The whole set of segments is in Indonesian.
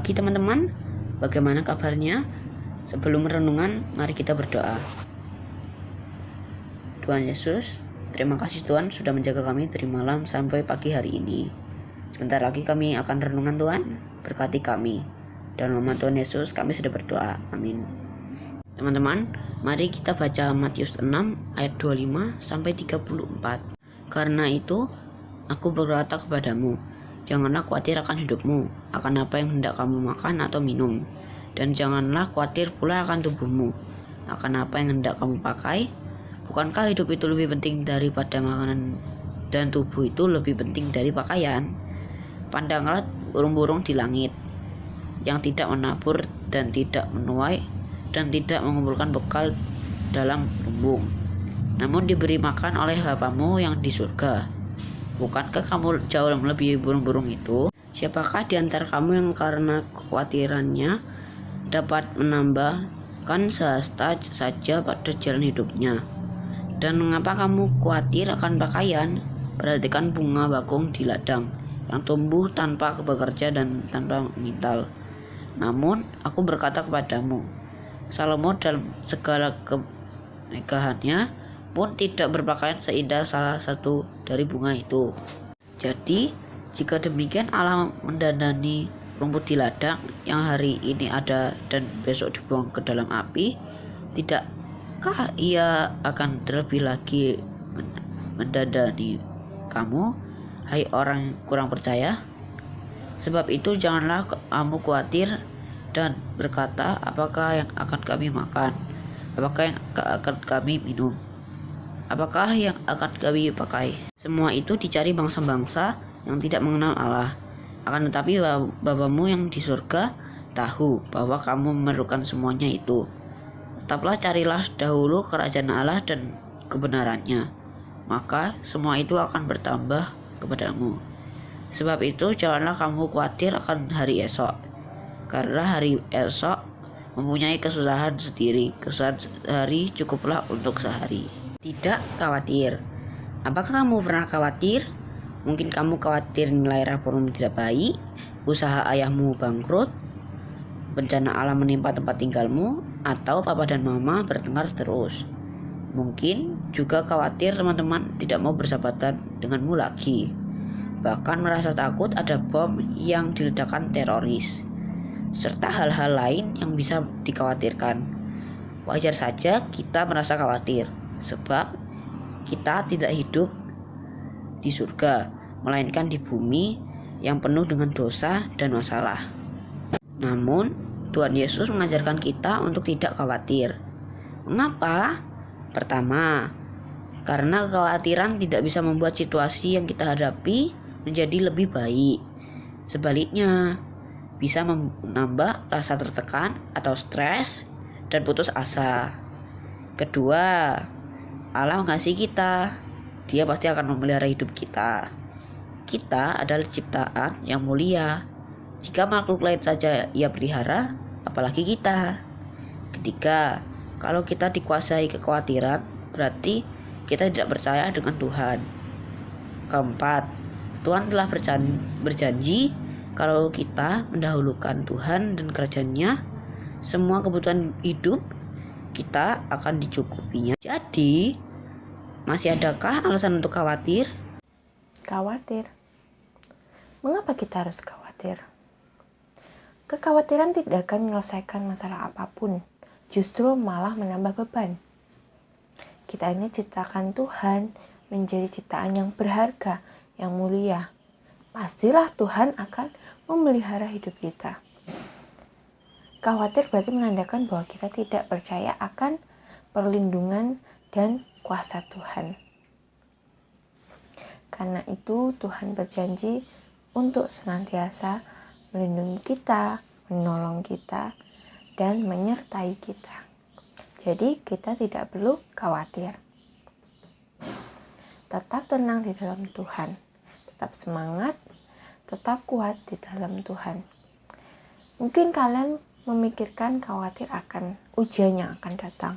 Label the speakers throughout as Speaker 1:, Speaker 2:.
Speaker 1: pagi teman-teman, bagaimana kabarnya? Sebelum renungan, mari kita berdoa. Tuhan Yesus, terima kasih Tuhan sudah menjaga kami dari malam sampai pagi hari ini. Sebentar lagi kami akan renungan Tuhan, berkati kami. Dalam nama Tuhan Yesus kami sudah berdoa, amin. Teman-teman, mari kita baca Matius 6 ayat 25 sampai 34. Karena itu, aku berkata kepadamu, janganlah khawatir akan hidupmu, akan apa yang hendak kamu makan atau minum. Dan janganlah khawatir pula akan tubuhmu, akan apa yang hendak kamu pakai. Bukankah hidup itu lebih penting daripada makanan, dan tubuh itu lebih penting dari pakaian? Pandanglah burung-burung di langit, yang tidak menabur dan tidak menuai, dan tidak mengumpulkan bekal dalam lumbung, namun diberi makan oleh Bapamu yang di surga. Bukankah kamu jauh melebihi burung-burung itu? Siapakah di antara kamu yang karena kekhawatirannya dapat menambahkan sehasta saja pada jalan hidupnya? Dan mengapa kamu khawatir akan pakaian? Perhatikan bunga bakung di ladang, yang tumbuh tanpa bekerja dan tanpa memintal. Namun aku berkata kepadamu, Salomo dalam segala kemegahannya pun tidak berpakaian seindah salah satu dari bunga itu. Jadi, jika demikian Allah mendandani rumput di ladang yang hari ini ada dan besok dibuang ke dalam api, tidakkah Ia akan terlebih lagi mendandani kamu, hai orang kurang percaya? Sebab itu janganlah kamu khawatir dan berkata, apakah yang akan kami makan? Apakah yang akan kami minum? Apakah yang akan kami pakai? Semua itu dicari bangsa-bangsa yang tidak mengenal Allah. Akan tetapi Bapamu yang di surga tahu bahwa kamu memerlukan semuanya itu. Tetaplah carilah dahulu kerajaan Allah dan kebenarannya, maka semua itu akan bertambah kepadamu. Sebab itu janganlah kamu khawatir akan hari esok, karena hari esok mempunyai kesusahan sendiri. Kesusahan sehari cukuplah untuk sehari. Tidak khawatir. Apakah kamu pernah khawatir? Mungkin kamu khawatir nilai rapormu tidak baik, usaha ayahmu bangkrut, bencana alam menimpa tempat tinggalmu, atau papa dan mama bertengkar terus. Mungkin juga khawatir teman-teman tidak mau bersahabatan denganmu lagi. Bahkan merasa takut ada bom yang diledakkan teroris, serta hal-hal lain yang bisa dikhawatirkan. Wajar saja kita merasa khawatir, sebab kita tidak hidup di surga, melainkan di bumi yang penuh dengan dosa dan masalah. Namun, Tuhan Yesus mengajarkan kita untuk tidak khawatir. Mengapa? Pertama, karena kekhawatiran tidak bisa membuat situasi yang kita hadapi menjadi lebih baik. Sebaliknya, bisa menambah rasa tertekan atau stres dan putus asa. Kedua, Allah mengasihi kita. Dia pasti akan memelihara hidup kita. Kita adalah ciptaan yang mulia. Jika makhluk lain saja Ia pelihara, apalagi kita. Ketiga, kalau kita dikuasai kekhawatiran, berarti kita tidak percaya dengan Tuhan. Keempat, Tuhan telah berjanji kalau kita mendahulukan Tuhan dan kerajaan-Nya, semua kebutuhan hidup kita akan dicukupinya. Jadi, masih adakah alasan untuk khawatir?
Speaker 2: Khawatir. Mengapa kita harus khawatir? Kekhawatiran tidak akan menyelesaikan masalah apapun, justru malah menambah beban. Kita ini ciptakan Tuhan menjadi ciptaan yang berharga, yang mulia. Pastilah Tuhan akan memelihara hidup kita. Khawatir berarti menandakan bahwa kita tidak percaya akan perlindungan dan kuasa Tuhan. Karena itu Tuhan berjanji untuk senantiasa melindungi kita, menolong kita, dan menyertai kita. Jadi kita tidak perlu khawatir. Tetap tenang di dalam Tuhan, tetap semangat, tetap kuat di dalam Tuhan. Mungkin kalian memikirkan khawatir akan ujian yang akan datang,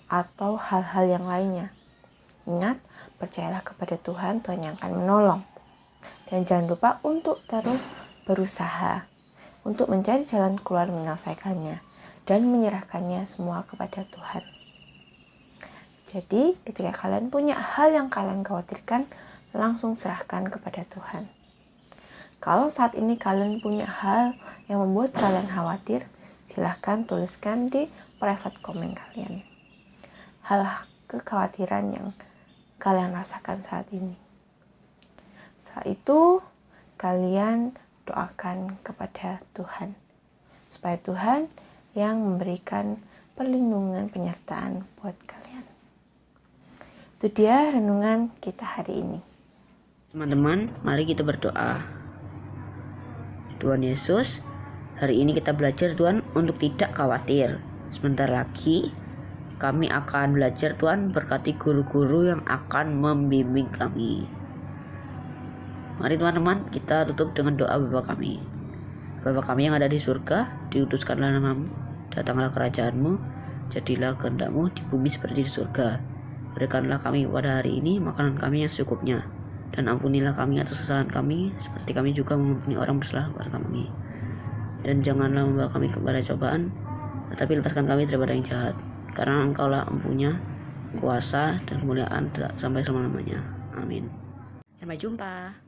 Speaker 2: atau hal-hal yang lainnya. Ingat, percayalah kepada Tuhan, Tuhan yang akan menolong. Dan jangan lupa untuk terus berusaha untuk mencari jalan keluar menyelesaikannya dan menyerahkannya semua kepada Tuhan. Jadi, ketika kalian punya hal yang kalian khawatirkan, langsung serahkan kepada Tuhan. Kalau saat ini kalian punya hal yang membuat kalian khawatir, silahkan tuliskan di private comment kalian. Hal kekhawatiran yang kalian rasakan saat ini. Setelah itu, kalian doakan kepada Tuhan, supaya Tuhan yang memberikan perlindungan penyertaan buat kalian. Itu dia renungan kita hari ini.
Speaker 1: Teman-teman, mari kita berdoa. Tuhan Yesus, hari ini kita belajar Tuhan untuk tidak khawatir. Sebentar lagi kami akan belajar Tuhan, berkati guru-guru yang akan membimbing kami. Mari teman-teman, kita tutup dengan doa Bapa kami. Bapa kami yang ada di surga, diuduskanlah namamu, datanglah kerajaanmu, jadilah kehendak-mu di bumi seperti di surga. Berikanlah kami pada hari ini makanan kami yang secukupnya, dan ampunilah kami atas kesalahan kami, seperti kami juga mengampuni orang bersalah kepada kami. Dan janganlah membawa kami kepada cobaan, tetapi lepaskan kami daripada yang jahat. Karena Engkaulah empunya kuasa dan kemuliaan sampai selama-lamanya. Amin. Sampai jumpa.